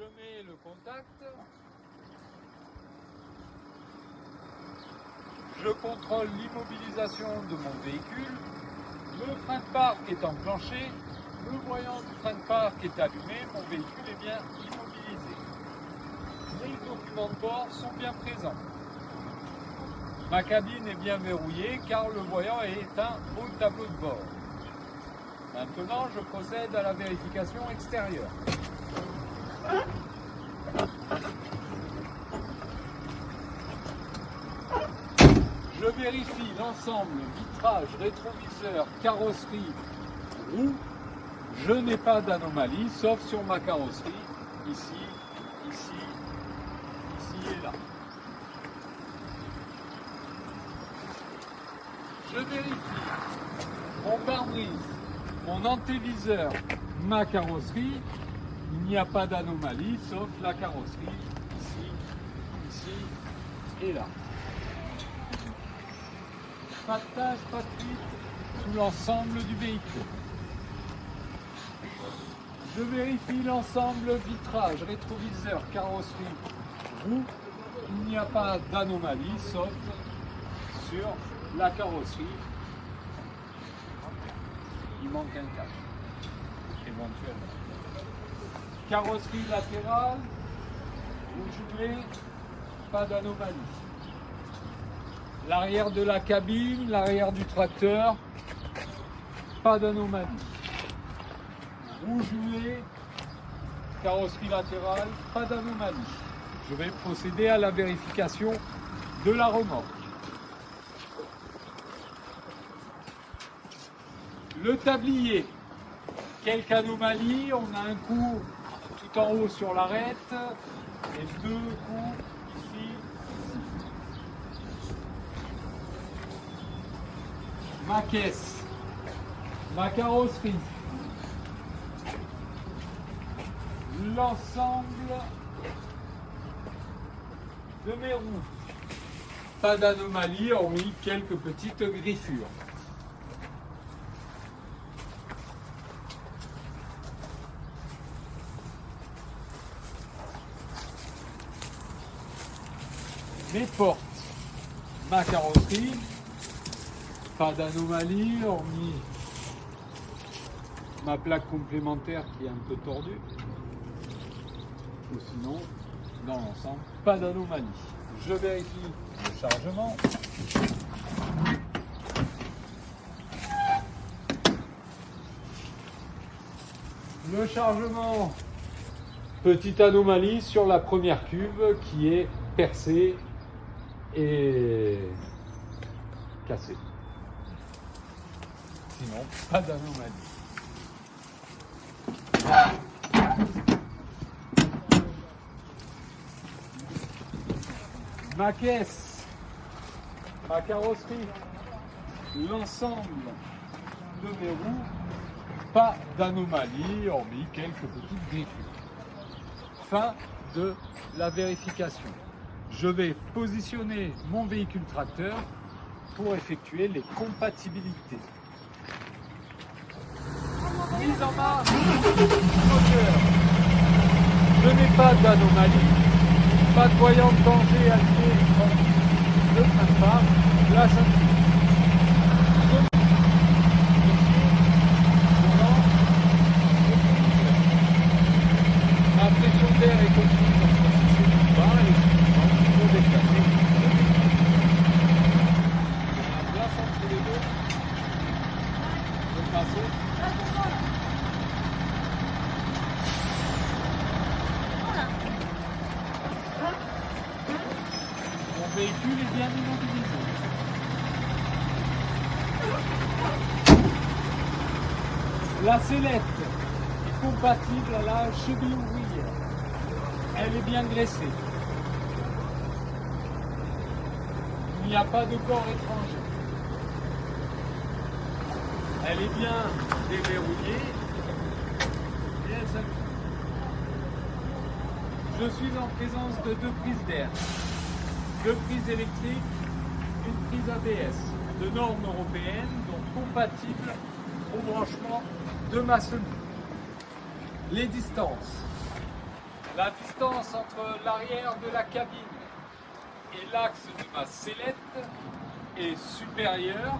Je mets le contact. Je contrôle l'immobilisation de mon véhicule. Le frein de parc est enclenché. Le voyant du frein de parc est allumé. Mon véhicule est bien immobilisé. Les documents de bord sont bien présents. Ma cabine est bien verrouillée car le voyant est éteint au tableau de bord. Maintenant, je procède à la vérification extérieure. Je vérifie l'ensemble, vitrage, rétroviseur, carrosserie, roue. Je n'ai pas d'anomalie, sauf sur ma carrosserie, ici et là. Je vérifie mon pare-brise, mon antéviseur, ma carrosserie. Il n'y a pas d'anomalie, sauf la carrosserie, ici et là. Pas de tache, pas de fuite sous l'ensemble du véhicule. Je vérifie l'ensemble vitrage, rétroviseur, carrosserie, roue. Il n'y a pas d'anomalie, sauf sur la carrosserie. Il manque un cache, éventuellement. Carrosserie latérale, roue jumelée, pas d'anomalie. L'arrière de la cabine, l'arrière du tracteur, pas d'anomalie. Roue jumelée, carrosserie latérale, pas d'anomalie. Je vais procéder à la vérification de la remorque. Le tablier, quelques anomalies, on a un coup tout en haut sur l'arête et deux coups ici. Ma caisse, ma carrosserie, l'ensemble de mes roues. Pas d'anomalie, hormis quelques petites griffures. Mes portes, ma carrosserie, pas d'anomalie, hormis ma plaque complémentaire qui est un peu tordue. Ou sinon, dans l'ensemble, pas d'anomalie. Je vérifie le chargement. Le chargement, petite anomalie sur la première cuve qui est percée et cassée. Sinon, pas d'anomalie. Ma caisse, ma carrosserie, l'ensemble de mes roues, pas d'anomalie, hormis quelques petites griffures. Fin de la vérification. Je vais positionner mon véhicule tracteur pour effectuer les compatibilités. Mise en marche du moteur. Je n'ai pas d'anomalie. Pas de voyant de danger allumé entre le frein de parc, la ceinture. Ma pression d'air est comprise entre 6 et 8 bars et les suffisants pour déplacer le véhicule. La place entre les deux. Je passe. Le véhicule est bien immobilisé. La sellette est compatible à la cheville ouvrière. Elle est bien graissée. Il n'y a pas de corps étranger. Elle est bien déverrouillée et elle s'appuie. Je suis en présence de deux prises d'air. Deux prises électriques, une prise ABS de normes européennes, donc compatibles au branchement de maçonnerie. Les distances. La distance entre l'arrière de la cabine et l'axe de ma sellette est supérieure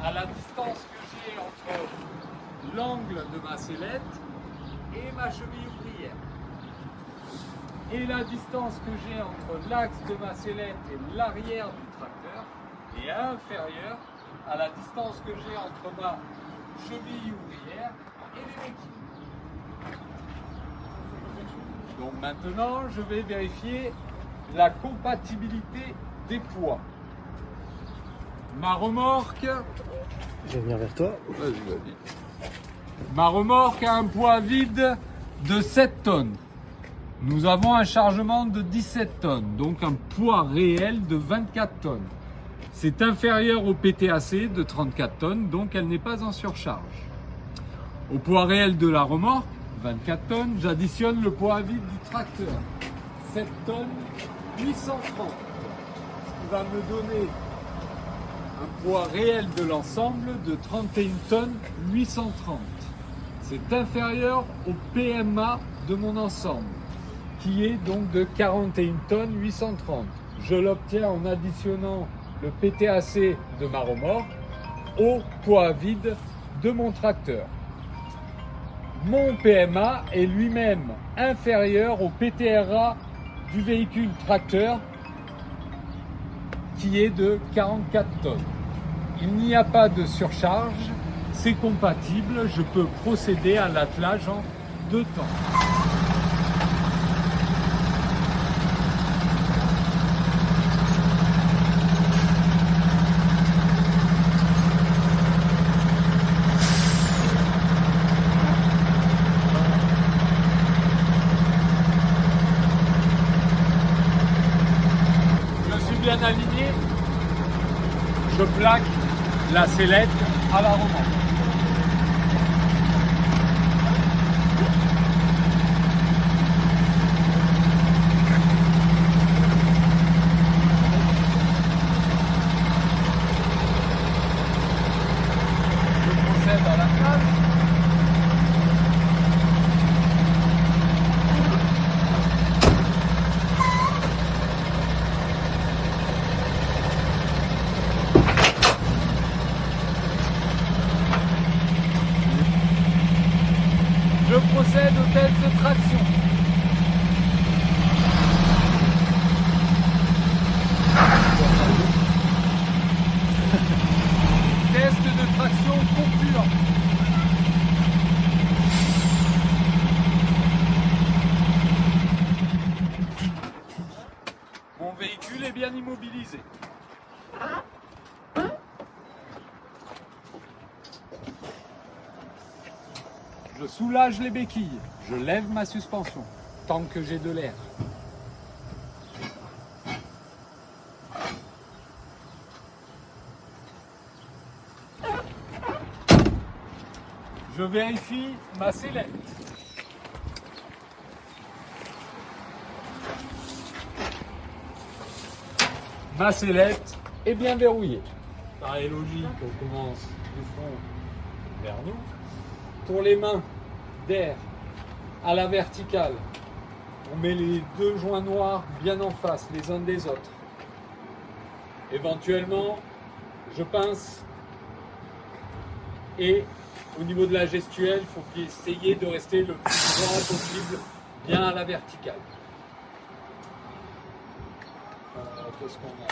à la distance que j'ai entre l'angle de ma sellette et ma cheville ouvrière. Et la distance que j'ai entre l'axe de ma sellette et l'arrière du tracteur est inférieure à la distance que j'ai entre ma cheville ouvrière et les béquilles. Donc maintenant, je vais vérifier la compatibilité des poids. Ma remorque, Je vais venir vers toi. ma remorque a un poids vide de 7 tonnes. Nous avons un chargement de 17 tonnes, donc un poids réel de 24 tonnes. C'est inférieur au PTAC de 34 tonnes, donc elle n'est pas en surcharge. Au poids réel de la remorque, 24 tonnes, j'additionne le poids vide du tracteur, 7 tonnes 830, ce qui va me donner un poids réel de l'ensemble de 31 tonnes 830. C'est inférieur au PMA de mon ensemble, qui est donc de 41 tonnes 830. Je l'obtiens en additionnant le PTAC de ma remorque au poids vide de mon tracteur. Mon PMA est lui-même inférieur au PTRA du véhicule tracteur, qui est de 44 tonnes. Il n'y a pas de surcharge, c'est compatible, je peux procéder à l'attelage en 2 temps. Bien aligné, je plaque la sellette à la remorque. Je procède à l'attelage. Je procède au test de traction. Test de traction concluant. Mon véhicule est bien immobilisé. Je soulage les béquilles, je lève ma suspension, tant que j'ai de l'air. Je vérifie ma sellette. Ma sellette est bien verrouillée. Ça est logique, on commence du fond vers nous. Pour les mains d'air à la verticale, on met les 2 joints noirs bien en face les uns des autres. Éventuellement, je pince et au niveau de la gestuelle, il faut essayer de rester le plus droit possible, bien à la verticale. Qu'est-ce qu'on a?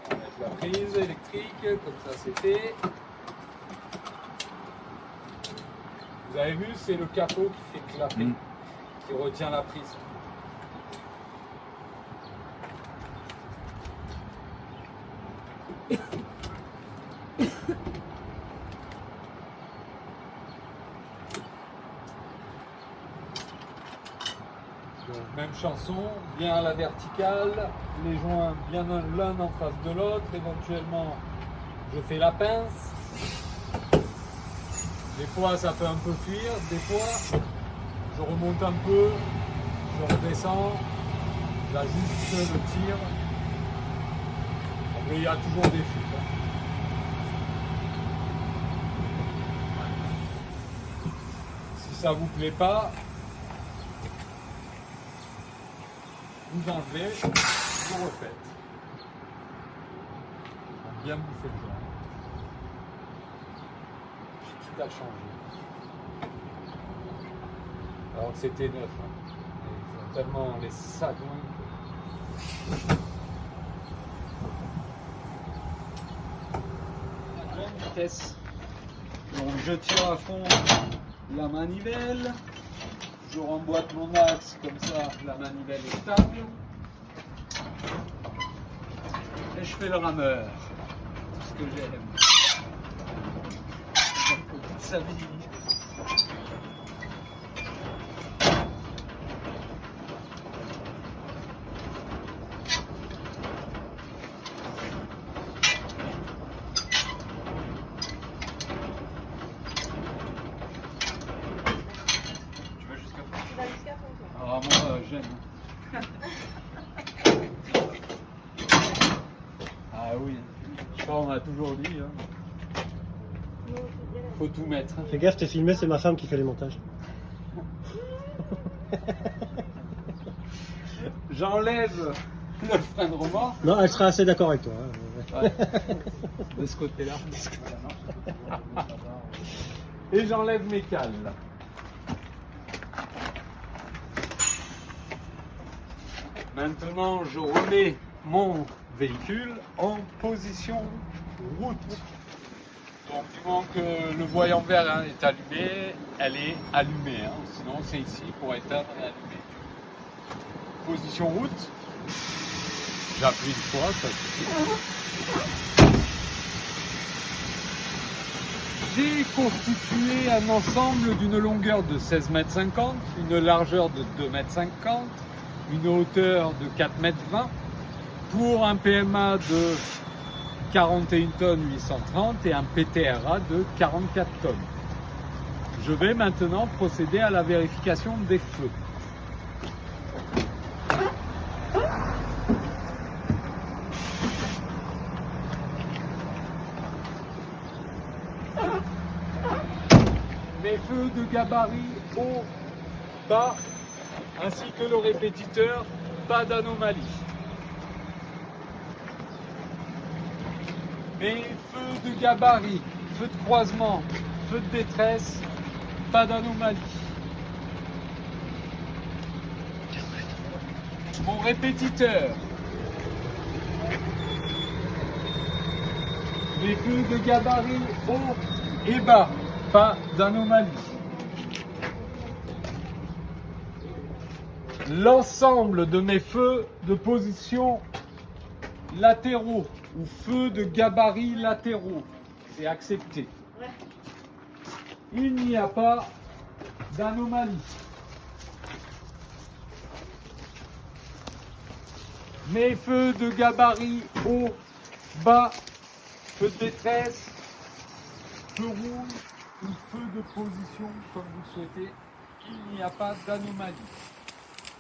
On va mettre la prise électrique, comme ça c'est fait. Vous avez vu, c'est le capot qui fait clapper, qui retient la prise. Donc, même chanson, bien à la verticale, les joints bien l'un en face de l'autre, éventuellement je fais la pince. Des fois ça peut un peu fuir, des fois je remonte un peu, je redescends, j'ajuste le tir. Après il y a toujours des fuites. Si ça vous plaît pas, vous enlevez, vous refaites. Bien bouffer le joint. Tout a changé. Alors que c'était neuf. Hein. Ils font tellement les sagouins. À grande vitesse. Donc je tire à fond la manivelle. Je remboîte mon axe comme ça, la manivelle est stable. Et je fais le rameur. Tout ce que j'aime. Sa vie. Ah, moi, j'aime. Ah oui, ça on a toujours dit. Hein. Faut tout mettre. Hein. Fais gaffe, t'es filmé, c'est ma femme qui fait les montages. J'enlève le frein de remorque. Non, elle sera assez d'accord avec toi. Hein. Ouais. De ce côté-là. Et j'enlève mes cales. Maintenant, je remets mon véhicule en position route. Donc, du moment que le voyant vert hein, est allumé, elle est allumée. Hein. Sinon, c'est ici pour éteindre et allumer. Position route. J'appuie une fois, ça suffit. J'ai constitué un ensemble d'une longueur de 16,50 m, une largeur de 2,50 m, une hauteur de 4,20 m pour un PMA de 41 tonnes 830 et un PTRA de 44 tonnes. Je vais maintenant procéder à la vérification des feux. Mes feux de gabarit haut, bas, ainsi que le répétiteur, pas d'anomalie. Mes feux de gabarit, feux de croisement, feux de détresse, pas d'anomalie. Mon répétiteur. Mes feux de gabarit haut et bas, pas d'anomalie. L'ensemble de mes feux de position latéraux ou feux de gabarit latéraux, c'est accepté. Il n'y a pas d'anomalie. Mes feux de gabarit haut, bas, feux de détresse, feu rouge ou feu de position, comme vous le souhaitez, il n'y a pas d'anomalie.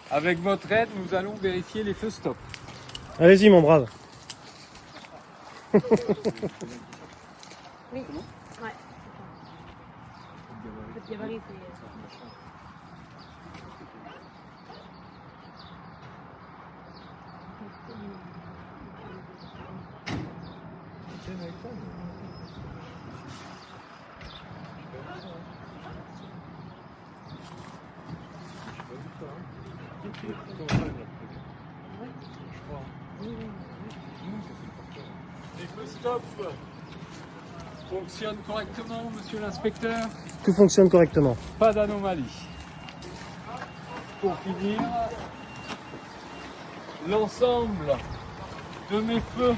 Avec votre aide, nous allons vérifier les feux stop. Allez-y, mon brave. Oui. Ouais. Le gabarit, c'est. Les feux stop fonctionnent correctement, monsieur l'inspecteur. Tout fonctionne correctement. Pas d'anomalie. Pour finir, l'ensemble de mes feux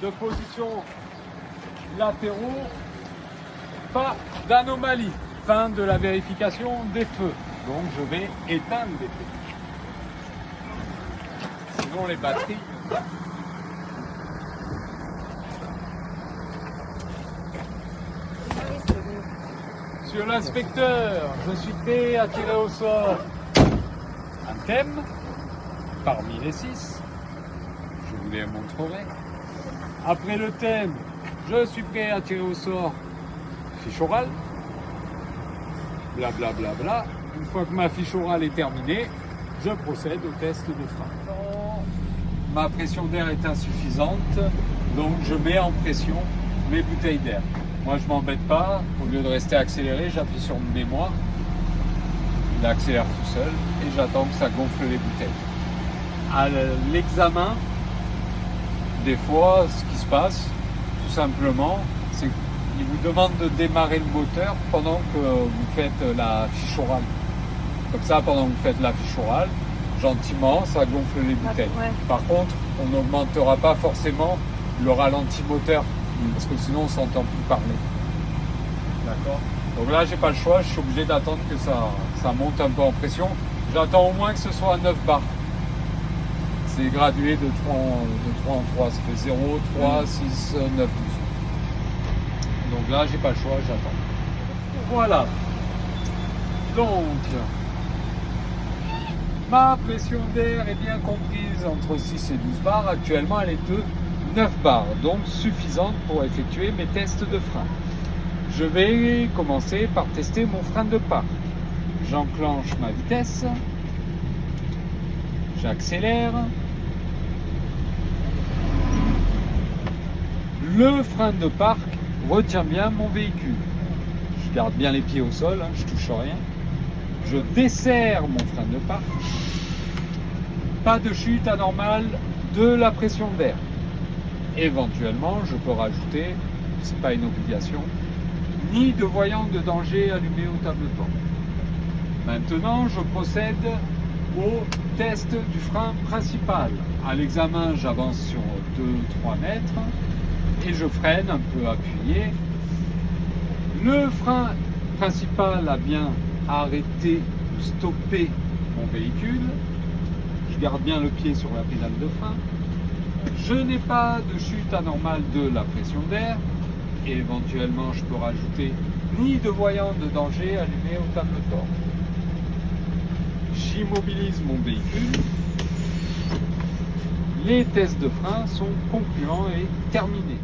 de position latéraux, pas d'anomalie. Fin de la vérification des feux. Donc je vais éteindre les feux. Sinon les batteries. Monsieur l'inspecteur, je suis prêt à tirer au sort un thème parmi les 6. Je vous les montrerai. Après le thème, je suis prêt à tirer au sort fiche orale. Blablabla. Une fois que ma fiche orale est terminée, je procède au test de frein. Quand ma pression d'air est insuffisante, donc je mets en pression mes bouteilles d'air. Moi je m'embête pas, au lieu de rester accéléré, j'appuie sur le mémoire, il accélère tout seul et j'attends que ça gonfle les bouteilles. À l'examen, des fois, ce qui se passe, tout simplement, c'est qu'il vous demande de démarrer le moteur pendant que vous faites la fiche orale. Comme ça, pendant que vous faites la fiche orale, gentiment, ça gonfle les bouteilles. Ouais. Par contre, on n'augmentera pas forcément le ralenti moteur, parce que sinon on s'entend plus parler. D'accord. Donc là, j'ai pas le choix, je suis obligé d'attendre que ça monte un peu en pression. J'attends au moins que ce soit à 9 bars. C'est gradué de 3 en 3, ça fait 0, 3, 6, 9, 12. Donc là, j'ai pas le choix, j'attends. Voilà. Donc, ma pression d'air est bien comprise entre 6 et 12 bars. Actuellement, elle est de 9 bars, donc suffisante pour effectuer mes tests de frein. Je vais commencer par tester mon frein de parc. J'enclenche ma vitesse. J'accélère. Le frein de parc retient bien mon véhicule. Je garde bien les pieds au sol, hein, je touche rien. Je desserre mon frein de parc. Pas de chute anormale de la pression d'air. Éventuellement, je peux rajouter, c'est pas une obligation, ni de voyant de danger allumé au tableau. Maintenant, je procède au test du frein principal. À l'examen, j'avance sur 2-3 mètres et je freine un peu appuyé. Le frein principal a bien arrêté ou stoppé mon véhicule. Je garde bien le pied sur la pédale de frein. Je n'ai pas de chute anormale de la pression d'air. Et éventuellement, je peux rajouter ni de voyant de danger allumé au tableau de bord. J'immobilise mon véhicule. Les tests de frein sont concluants et terminés.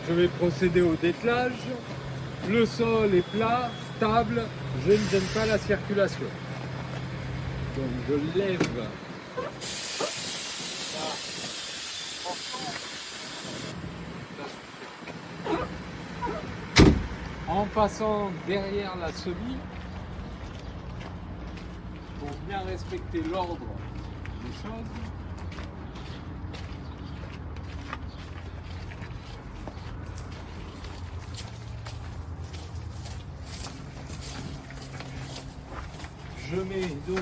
Je vais procéder au dételage. Le sol est plat, stable, je ne gêne pas la circulation. Donc je lève. En passant derrière la semis, pour bien respecter l'ordre des choses, je mets donc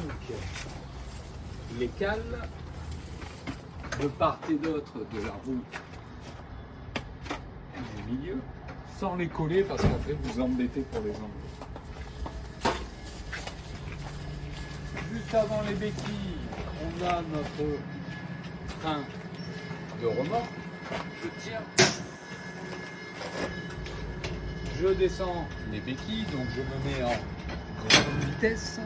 les cales de part et d'autre de la route du milieu, sans les coller parce qu'après vous embêtez pour les enlever. Juste avant les béquilles, on a notre frein de remorque. Je tire. Je descends les béquilles, donc je me mets en grande vitesse.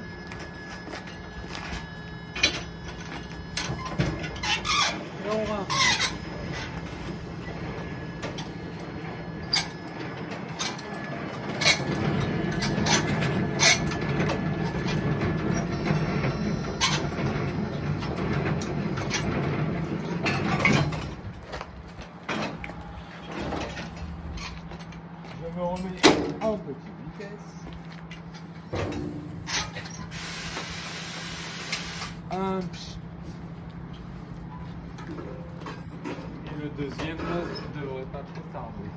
Et on rince. Je me remets en petite vitesse. Un pchit. Et le deuxième ne devrait pas trop tarder.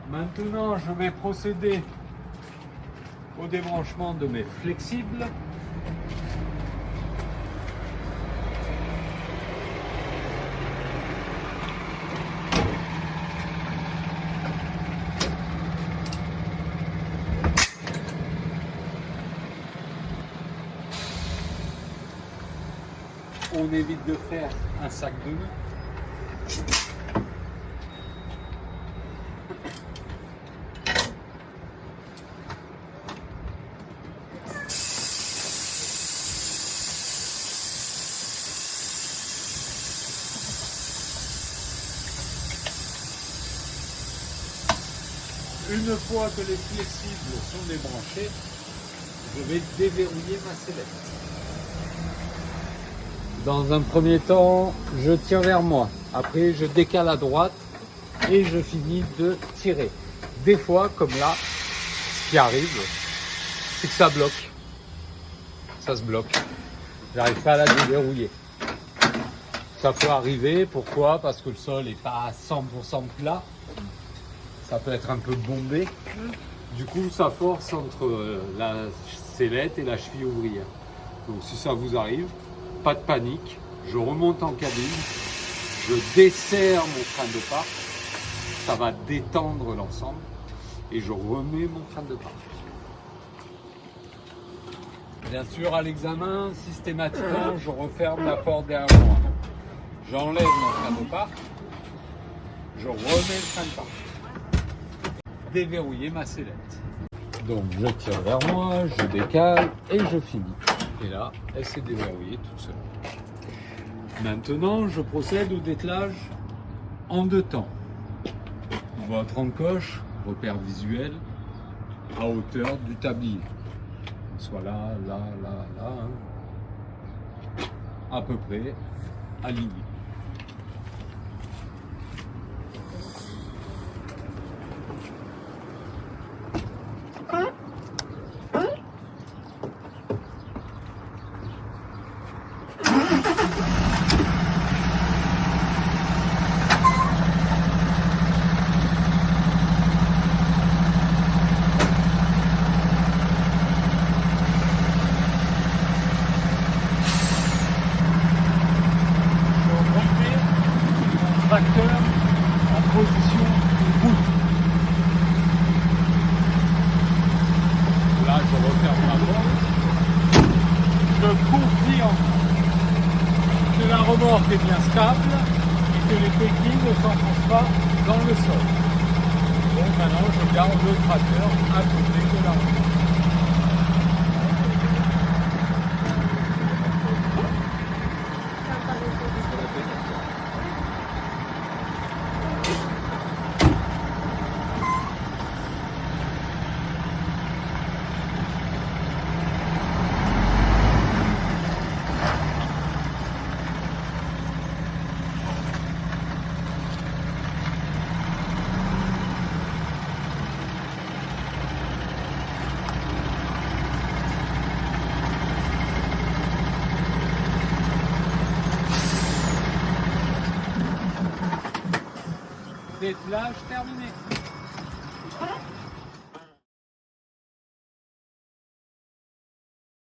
Maintenant, je vais procéder au débranchement de mes flexibles. On évite de faire un sac de nœuds. Une fois que les flexibles sont débranchés, je vais déverrouiller ma sellette. Dans un premier temps, je tire vers moi. Après, je décale à droite et je finis de tirer. Des fois, comme là, ce qui arrive, c'est que ça bloque. Ça se bloque. J'arrive pas à la déverrouiller. Ça peut arriver. Pourquoi? Parce que le sol n'est pas à 100% plat. Ça peut être un peu bombé. Du coup, ça force entre la sellette et la cheville ouvrière. Donc, si ça vous arrive, pas de panique, je remonte en cabine, je desserre mon frein de parc, ça va détendre l'ensemble et je remets mon frein de parc. Bien sûr, à l'examen, systématiquement, je referme la porte derrière moi. J'enlève mon frein de parc, je remets le frein de parc. Déverrouiller ma sellette. Donc je tire vers moi, je décale et je finis. Et là, elle s'est déverrouillée toute seule. Maintenant, je procède au dételage en deux temps. Votre encoche, repère visuel, à hauteur du tablier. Soit là, là, là, là, hein. À peu près aligné. Tracteur en position de route. Là, je referme la porte. Je confirme que la remorque est bien stable et que les béquilles ne s'enfoncent pas dans le sol. Donc maintenant, je garde le tracteur à côté de la remorque. Dételage terminé. Voilà.